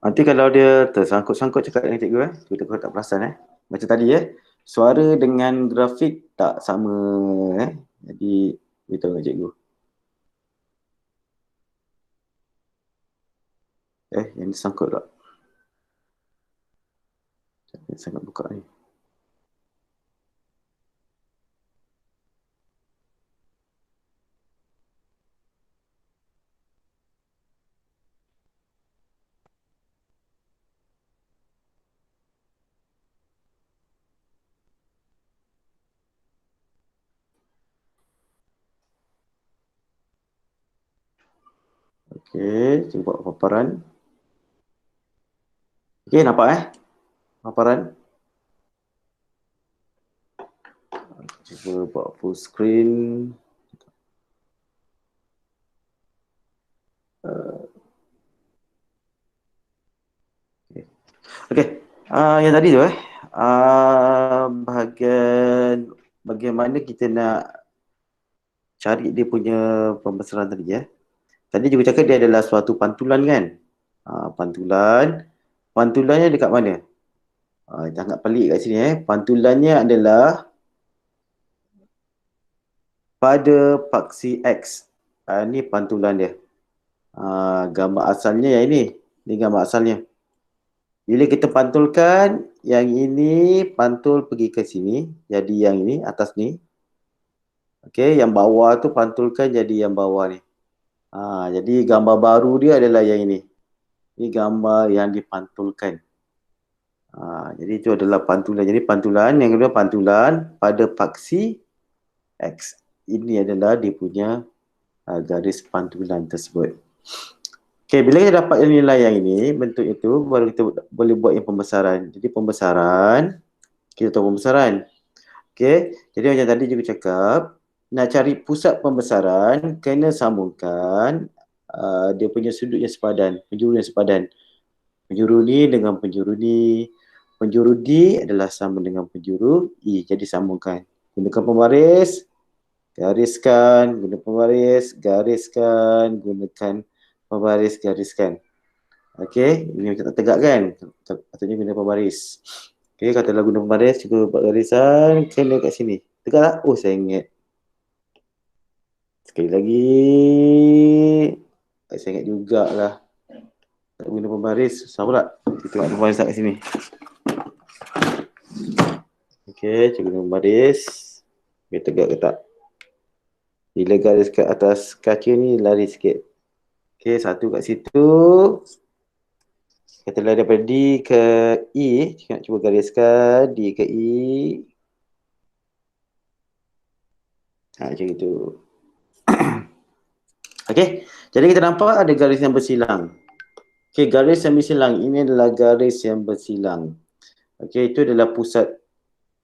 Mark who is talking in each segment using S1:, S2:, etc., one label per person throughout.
S1: Nanti kalau dia tersangkut-sangkut cakap dengan cikgu, kita tak perasan macam tadi suara dengan grafik tak sama Jadi beritahu dengan cikgu. Yang ni sangkut tak? Sangat buka ni. Okey, cuba buat paparan. Okey, nampak paparan? Cuba buat full screen. Okey. Yang tadi tu bahagian mana kita nak cari dia punya pembesaran tadi Tadi juga cakap dia adalah suatu pantulan kan? Pantulannya dekat mana? Sangat pelik kat sini Pantulannya adalah pada paksi X. Ni pantulan dia. Gambar asalnya yang ini. Ni gambar asalnya. Bila kita pantulkan, yang ini pantul pergi ke sini. Jadi yang ini, atas ni. Okey, yang bawah tu pantulkan jadi yang bawah ni. Jadi gambar baru dia adalah yang ini. Ini gambar yang dipantulkan. Jadi itu adalah pantulan. Jadi pantulan, yang kedua pantulan pada paksi X. Ini adalah dia punya garis pantulan tersebut. Okey, bila kita dapat nilai yang ini, bentuk itu, baru kita boleh buat yang pembesaran. Jadi pembesaran, kita tahu pembesaran. Okey, jadi macam tadi juga cakap, nak cari pusat pembesaran, kena sambungkan dia punya sudut yang sepadan, penjuru yang sepadan. Penjuru ni dengan penjuru ni. Penjuru D adalah sama dengan penjuru E. Jadi sambungkan. Gunakan pembaris, gariskan, guna pembaris, gariskan, gunakan pembaris, gariskan. Okey, ini macam tak tegak kan? Patutnya guna pembaris. Okey, katalah guna pembaris, cuba buat garisan, kena kat sini. Tegak tak? Oh, saya ingat. Sekali lagi. Saya ingat jugalah. Tak guna pembaris, susah pula. Kita tengok pembaris tak kat sini. Okey, cuba guna pembaris. Okey, tegak ke tak? Bila garis ke atas kaca ni, lari sikit. Okey, satu kat situ. Katalah daripada D ke E. Cuba gariskan D ke E. Macam itu. Okey, jadi kita nampak ada garis yang bersilang. Okey, garis yang bersilang. Ini adalah garis yang bersilang. Okey, itu adalah pusat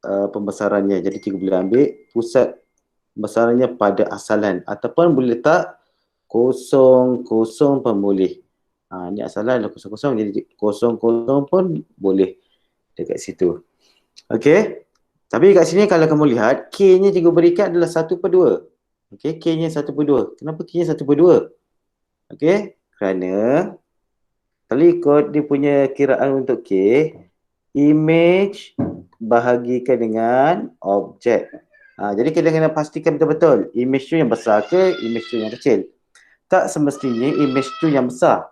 S1: pembesarannya. Jadi kita boleh ambil pusat pembesarannya pada asalan. Ataupun boleh letak kosong-kosong pun boleh. Ni asalan adalah kosong-kosong. Jadi kosong-kosong pun boleh dekat situ. Okey. Tapi kat sini kalau kamu lihat, K-nya cikgu berikan adalah 1/2. Okey, K-nya 1/2. Kenapa K-nya 1/2? Okey, kerana kalau ikut dia punya kiraan untuk K, image bahagikan dengan objek. Jadi kita kena pastikan betul-betul image tu yang besar ke image tu yang kecil. Tak semestinya image tu yang besar.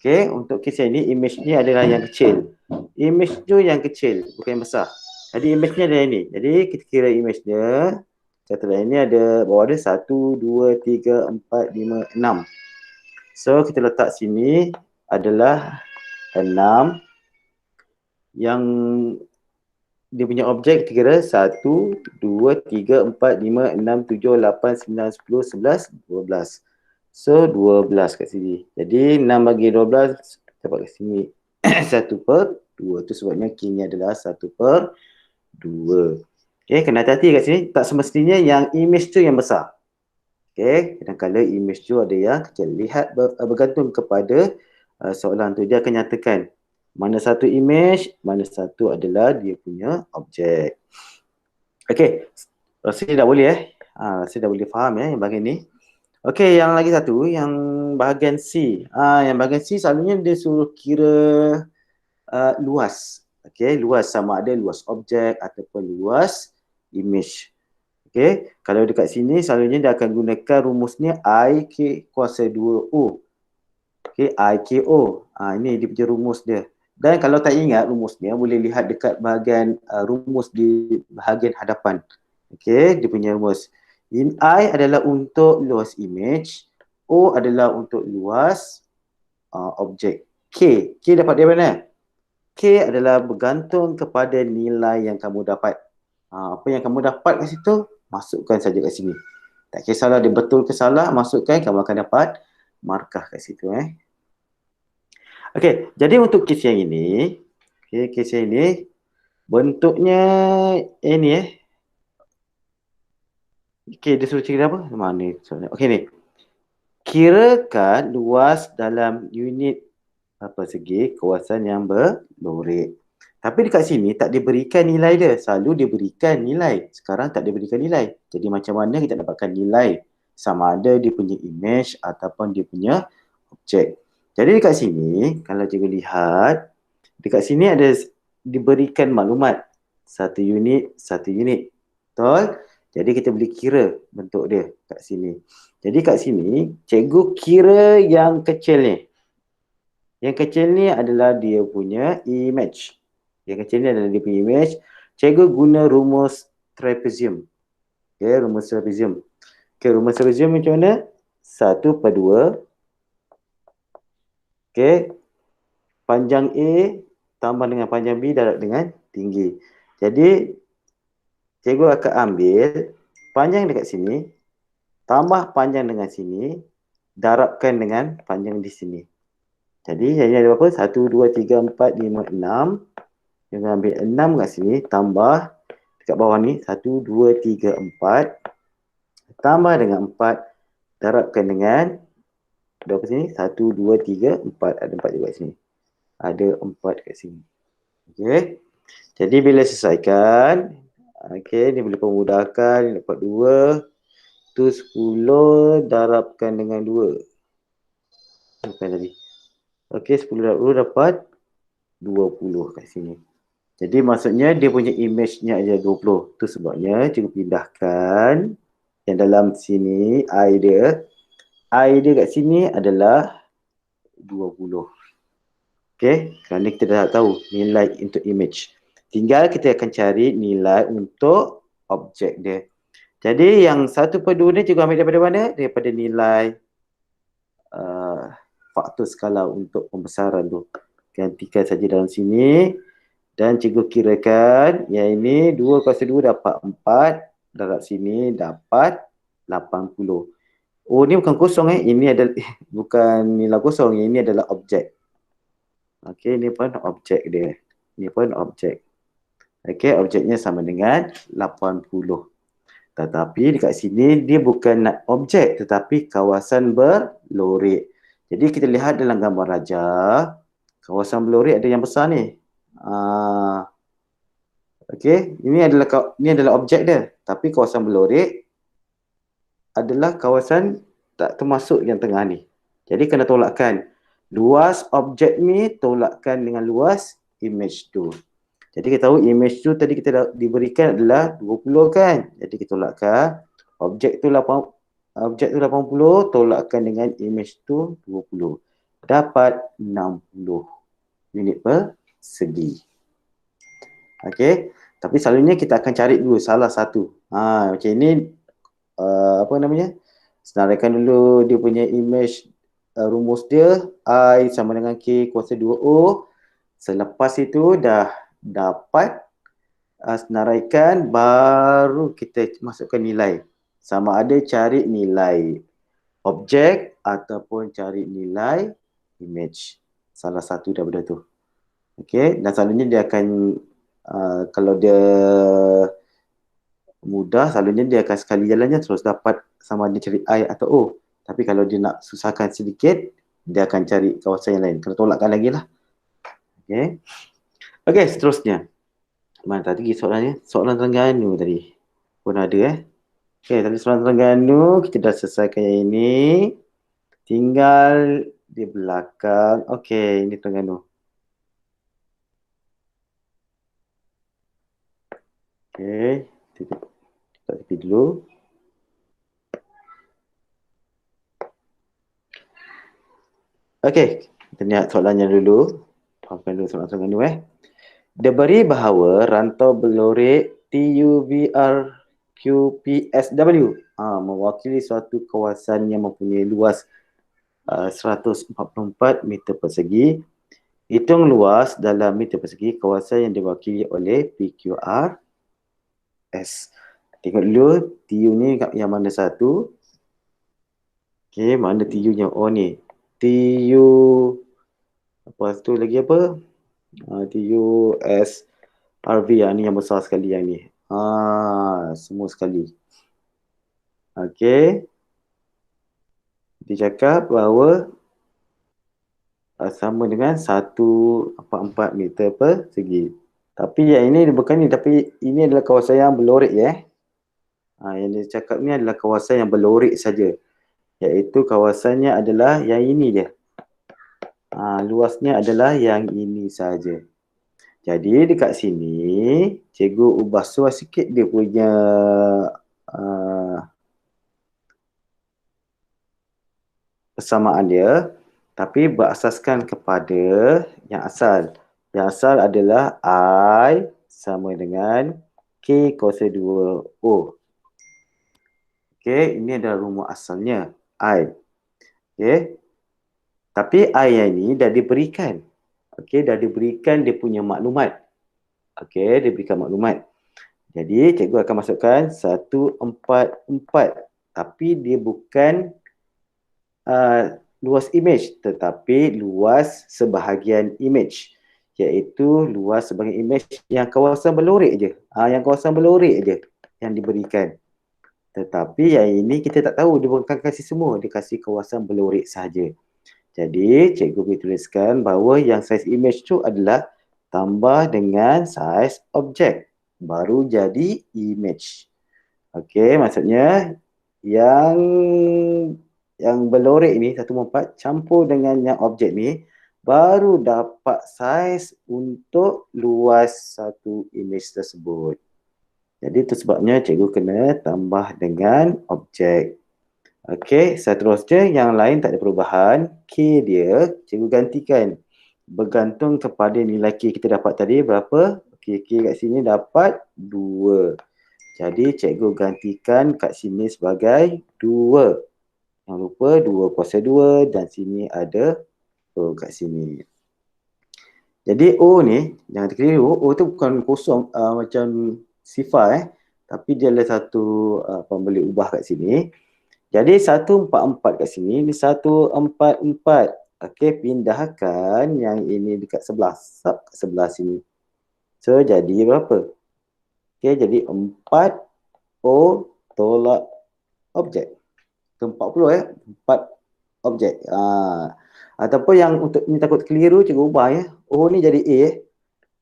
S1: Okey, untuk kes ini image ni adalah yang kecil. Image tu yang kecil, bukan yang besar. Jadi image ni adalah ini. Jadi kita kira image dia. Katalah ini ada bawah dia 1, 2, 3, 4, 5, 6. So kita letak sini adalah 6. Yang dia punya objek kita kira 1, 2, 3, 4, 5, 6, 7, 8, 9, 10, 11, 12. So 12 kat sini. Jadi 6 bagi 12 dapat kat sini 1/2. Itu sebabnya K-nya adalah 1/2. Okey, kena hati-hati kat sini. Tak semestinya yang image tu yang besar. Okey, kadang-kadang image tu ada yang kecil. Lihat bergantung kepada soalan tu. Dia akan nyatakan mana satu image, mana satu adalah dia punya objek. Okey, rasa dah boleh rasa dah boleh faham yang bahagian ni. Okey, yang lagi satu, yang bahagian C. Yang bahagian C selalunya dia suruh kira luas. Okey, luas sama ada luas objek ataupun luas image. Okey, kalau dekat sini selalunya dia akan gunakan rumusnya I K kuasa 2O. Okey, I K O. Ini dia punya rumus dia. Dan kalau tak ingat rumusnya, boleh lihat dekat bahagian rumus di bahagian hadapan. Okey, dia punya rumus. I adalah untuk luas image, O adalah untuk luas objek. K dapat dari mana? K adalah bergantung kepada nilai yang kamu dapat. Apa yang kamu dapat kat situ, masukkan saja kat sini. Tak kisahlah dia betul ke salah, masukkan, kamu akan dapat markah kat situ. Okey, jadi untuk kes yang ini, kes yang ini, bentuknya ini Okey, dia suruh cerita apa? Mana soalnya? Okey ni. Kirakan luas dalam unit apa segi kawasan yang berlorik. Tapi dekat sini tak diberikan nilai dia. Selalu diberikan nilai. Sekarang tak diberikan nilai. Jadi macam mana kita dapatkan nilai? Sama ada dia punya image ataupun dia punya objek. Jadi dekat sini, kalau cikgu lihat, dekat sini ada diberikan maklumat. Satu unit. Betul? Jadi kita boleh kira bentuk dia kat sini. Jadi kat sini, cikgu kira yang kecil ni. Yang kecil ni adalah dia punya image. Yang kecil ni adalah dia punya image. Cikgu guna rumus trapezium. Okay, rumus trapezium. Okay, rumus trapezium macam mana? 1/2. Okay, panjang A tambah dengan panjang B darab dengan tinggi. Jadi, cikgu akan ambil panjang dekat sini, tambah panjang dengan sini, darabkan dengan panjang di sini. Jadi, yang ini ada berapa? 1, 2, 3, 4, 5, 6. Kita ambil 6 kat sini, tambah dekat bawah ni, 1, 2, 3, 4. Tambah dengan 4, darabkan dengan berapa sini? 1, 2, 3, 4. Ada 4 juga kat sini. Ada 4 kat sini. Okey. Jadi, bila selesaikan, okey, ni boleh pemudahkan, ni dapat 2. Tu 10 darabkan dengan 2. Bukan tadi. Okey, 10 darab 2 dapat 20 kat sini. Jadi maksudnya dia punya image-nya aja 20. Tu sebabnya cikgu pindahkan yang dalam sini I dia. I dia kat sini adalah 20. Okey, kerana kita dah tahu nilai untuk image. Tinggal kita akan cari nilai untuk objek dia. Jadi yang 1/2 ni cikgu ambil daripada mana? Daripada nilai faktor skala untuk pembesaran tu. Gantikan saja dalam sini. Dan cikgu kirakan yang ini 2/2 dapat 4. Darab sini dapat 80. Oh, ni bukan kosong Ini adalah bukan nilai kosong. Ini adalah objek. Okey, ini pun objek dia. Ini pun objek. Okey, objeknya sama dengan 80. Tetapi dekat sini dia bukan objek tetapi kawasan berlorik. Jadi kita lihat dalam gambar raja, kawasan berlorik ada yang besar ni. Okey, ini adalah objek dia. Tapi kawasan berlorik adalah kawasan tak termasuk yang tengah ni. Jadi kena tolakkan. Luas objek ni tolakkan dengan luas image tu. Jadi kita tahu image tu tadi kita diberikan adalah 20 kan. Jadi kita tolakkan. Objek tu 80 tolakkan dengan image tu 20. Dapat 60 unit persegi. Okey. Tapi selalunya kita akan cari dulu salah satu. Macam ini apa namanya? Senaraikan dulu dia punya image rumus dia I sama dengan K kuasa 2O. Selepas itu dah dapat senaraikan, baru kita masukkan nilai. Sama ada cari nilai objek ataupun cari nilai image. Salah satu daripada tu. Okey, dan selalunya dia akan kalau dia mudah, selalunya dia akan sekali jalannya terus dapat sama ada cari I atau O. Tapi kalau dia nak susahkan sedikit, dia akan cari kawasan yang lain. Kena tolakkan lagi lah. Okey. Okey, seterusnya. Mana tadi soalannya? Soalan Terengganu tadi. Pun ada Okey, tadi soalan Terengganu kita dah selesaikan yang ini. Tinggal di belakang. Okey, ini Terengganu. Okey, kita tepi dulu. Okey, kita lihat soalannya dulu. Fahamkan dulu soalan Terengganu Diberi bahawa rantau belorik TUVRQPSW mewakili suatu kawasan yang mempunyai luas 144 meter persegi. Hitung luas dalam meter persegi kawasan yang diwakili oleh PQRS. Tengok dulu TU ni yang mana satu. Okey, mana TU-nya? Oh ni. TU apa tu lagi apa? TUS RV ni yang besar sekali yang ni. Semua sekali. Okey. Dia cakap bahawa sama dengan 144 meter persegi. Tapi yang ini bukan ni, tapi ini adalah kawasan yang belorik yang dia cakap ni adalah kawasan yang belorik saja. Iaitu kawasannya adalah yang ini dia. Luasnya adalah yang ini saja. Jadi dekat sini cikgu ubah suai sikit dia punya persamaan dia, tapi berasaskan kepada yang asal. Yang asal adalah I sama dengan K kuasa 2O. Okey, ini adalah rumus asalnya I. Okey. Tapi I yang ini dah diberikan. Okey, dah diberikan dia punya maklumat. Okey, dia berikan maklumat. Jadi cikgu akan masukkan 144. Tapi dia bukan luas image, tetapi luas sebahagian image, iaitu luas sebahagian image yang kawasan belorik je. Yang kawasan belorik je yang diberikan. Tetapi yang ini kita tak tahu, dia bukan kasih semua, dia kasih kawasan belorik saja. Jadi cikgu boleh tuliskan bahawa yang saiz image tu adalah tambah dengan saiz objek, baru jadi image. Okey, maksudnya yang belorik ni 144 campur dengan yang objek ni baru dapat saiz untuk luas satu image tersebut. Jadi itu sebabnya cikgu kena tambah dengan objek. Okey, seterusnya yang lain tak ada perubahan. K dia cikgu gantikan bergantung kepada nilai K kita dapat tadi berapa. Okey, K kat sini dapat 2. Jadi cikgu gantikan kat sini sebagai 2. Jangan lupa 2 kuasa 2 dan sini ada O kat sini. Jadi O ni, jangan terkeliru, O tu bukan kosong macam sifar tapi dia ada satu boleh ubah kat sini. Jadi 144 kat sini, ni 144. Okey, pindahkan yang ini dekat sebelah. Kat sebelah sini. So, jadi berapa? Okey, jadi 4 O tolak objek. Ke 40 4 objek. Ataupun yang untuk ni takut keliru, cikgu ubah O ni jadi A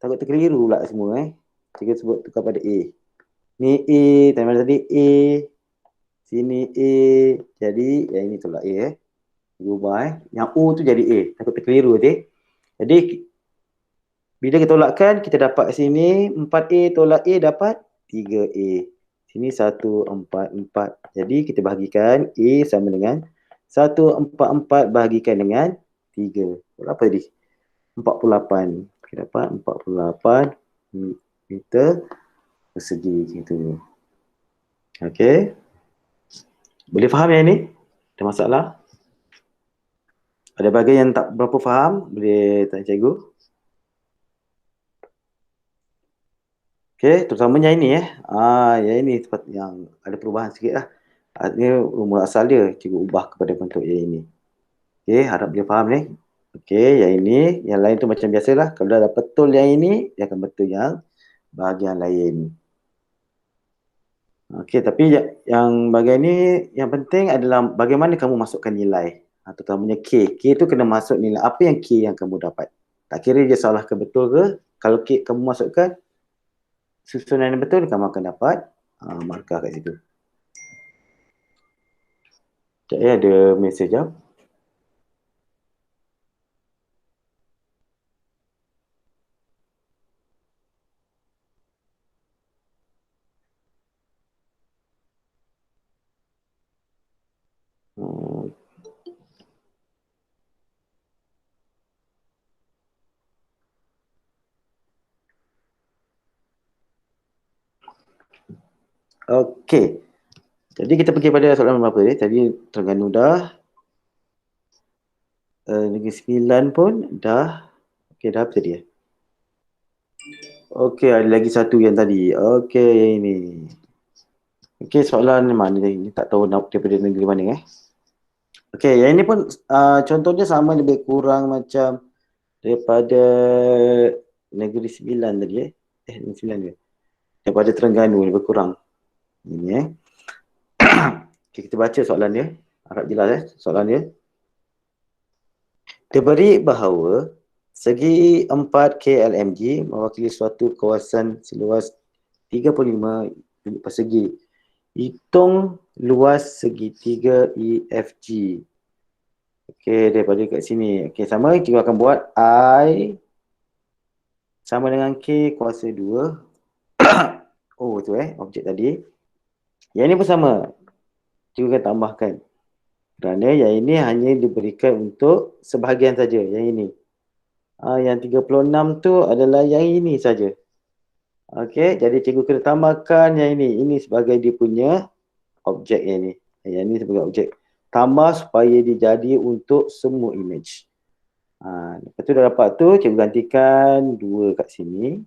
S1: Takut terkeliru pula semua Cikgu sebut tukar pada A. Ni A, tadi A. Sini A. Jadi yang ini tolak A Cikgu ubah Yang O tu jadi A. Takut terkeliru nanti. Jadi bila kita tolakkan, kita dapat sini 4A tolak A dapat 3A. Sini 144. Jadi kita bahagikan A sama dengan 144 bahagikan dengan 3. Berapa tadi? 48. Kita dapat 48 meter persegi gitu. Okey. Boleh faham yang ini? Ada masalah? Ada bahagian yang tak berapa faham? Boleh tanya cikgu. Okey, terutamanya ini yang ini tempat yang ada perubahan sikit lah. Artinya rumus asal dia cikgu ubah kepada bentuk yang ini. Okey, harap dia faham ni. Okey, yang ini, yang lain tu macam biasalah. Kalau dah betul yang ini, dia akan betul yang bahagian lain. Okey, tapi yang bahagian ni yang penting adalah bagaimana kamu masukkan nilai. Terutamanya K. K tu kena masuk nilai. Apa yang K yang kamu dapat? Tak kira dia salah ke betul ke. Kalau K kamu masukkan susunan yang betul, kamu akan dapat markah kat situ. Sekejap ya, ada mesej jap. Hmm. Okey. Jadi kita pergi pada soalan nombor berapa ni? Tadi Terengganu dah. Negeri Sembilan pun dah. Okey, dah apa tadi ya? Okey, ada lagi satu yang tadi. Okey, yang ini. Okey, soalan mana ni? Tak tahu nak daripada negeri mana Okey, yang ini pun contohnya sama lebih kurang macam daripada Negeri Sembilan tadi Negeri Sembilan ke? Daripada Terengganu lebih kurang. Ini Okay, kita baca soalan dia. Harap jelas soalan dia. Diberi bahawa segi 4 KLMG mewakili suatu kawasan seluas 35 unit persegi. Hitung luas segitiga EFG. Okey, daripada kat sini. Okey, sama kita akan buat I sama dengan K kuasa 2. Oh, tu objek tadi. Yang ini pun sama. Kita akan tambahkan. Kerana yang ini hanya diberikan untuk sebahagian saja. Yang ini. Yang 36 tu adalah yang ini saja. Okey, jadi cikgu kena tambahkan yang ini. Ini sebagai dia punya objek yang ini. Yang ini sebagai objek. Tambah supaya dia jadi untuk semua image. Lepas tu dah dapat tu, cikgu gantikan 2 kat sini.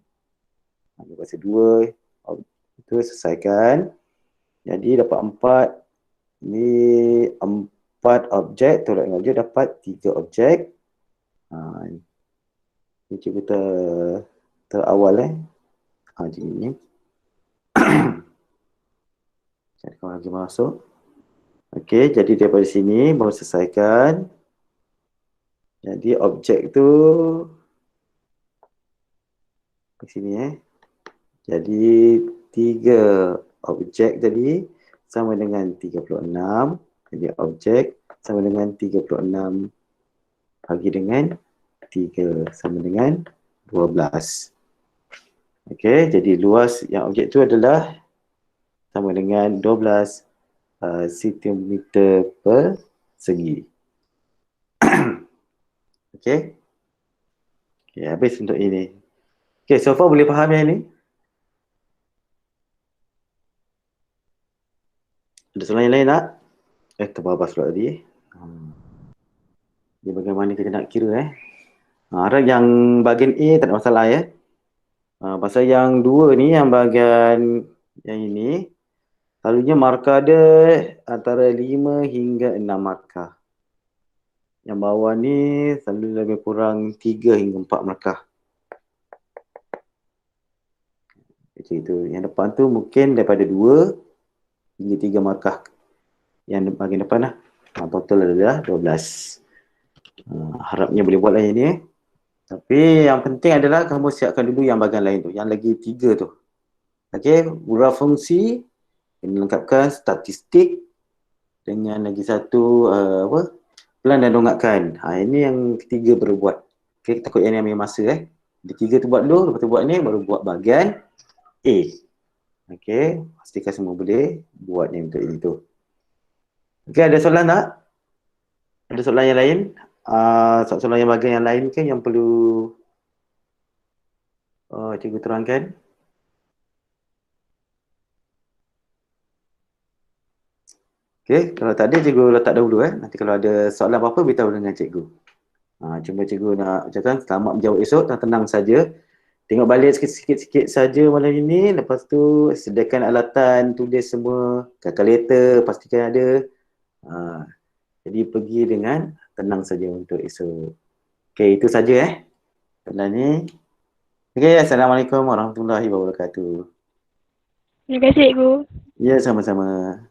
S1: Dia pasal 2. Itu selesaikan. Jadi dapat 4. Ni 4 objek. Tolak dengan objek dapat 3 objek. Ini cikgu terawal Macam ni. Jadi kawan lagi masuk. Okey, jadi daripada sini baru selesaikan. Jadi objek tu di sini Jadi 3 objek tadi sama dengan 36. Jadi objek sama dengan 36 bagi dengan 3 sama dengan 12. Okey, jadi luas yang objek tu adalah sama dengan 12 cm per segi. Okey. Okey, habis untuk ini. Okey, so far boleh faham yang ini? Ada soalan yang lain tak? Terbabas pula tadi. Jadi bagaimana kita nak kira harap yang bahagian A tak ada masalah pasal yang 2 ni, yang bahagian yang ini, selalunya markah dia antara 5 hingga 6 markah. Yang bawah ni selalu lebih kurang 3 hingga 4 markah. Macam itu. Yang depan tu mungkin daripada 2 hingga 3 markah. Yang bahagian depan total adalah 12. Harapnya boleh buat lah yang ni Tapi yang penting adalah kamu siapkan dulu yang bahagian lain tu. Yang lagi 3 tu. Okey, graf fungsi. Kena lengkapkan statistik. Dengan lagi satu plan dan dongakkan. Ini yang ketiga baru buat. Okay, takut yang ni ambil masa Jadi 3 tu buat dulu, lepas tu buat ni, baru buat bahagian A. Okey, pastikan semua boleh buat yang untuk ini tu. Okey, ada soalan tak? Ada soalan yang lain? Soalan yang bahagian yang lain ke yang perlu cikgu terangkan? Okey, kalau tak ada cikgu letak dahulu Nanti kalau ada soalan apa-apa beritahu dengan cikgu. Cuma cikgu nak ucapkan selamat menjawab esok dan tenang saja. Tengok balik sikit-sikit saja malam ini. Lepas tu sediakan alatan tulis semua, kalkulator pastikan ada. Jadi pergi dengan tenang saja untuk esok. Okey, itu saja soalan ni. Okey, Assalamualaikum warahmatullahi wabarakatuh.
S2: Terima kasih, Cikgu.
S1: Ya, sama-sama.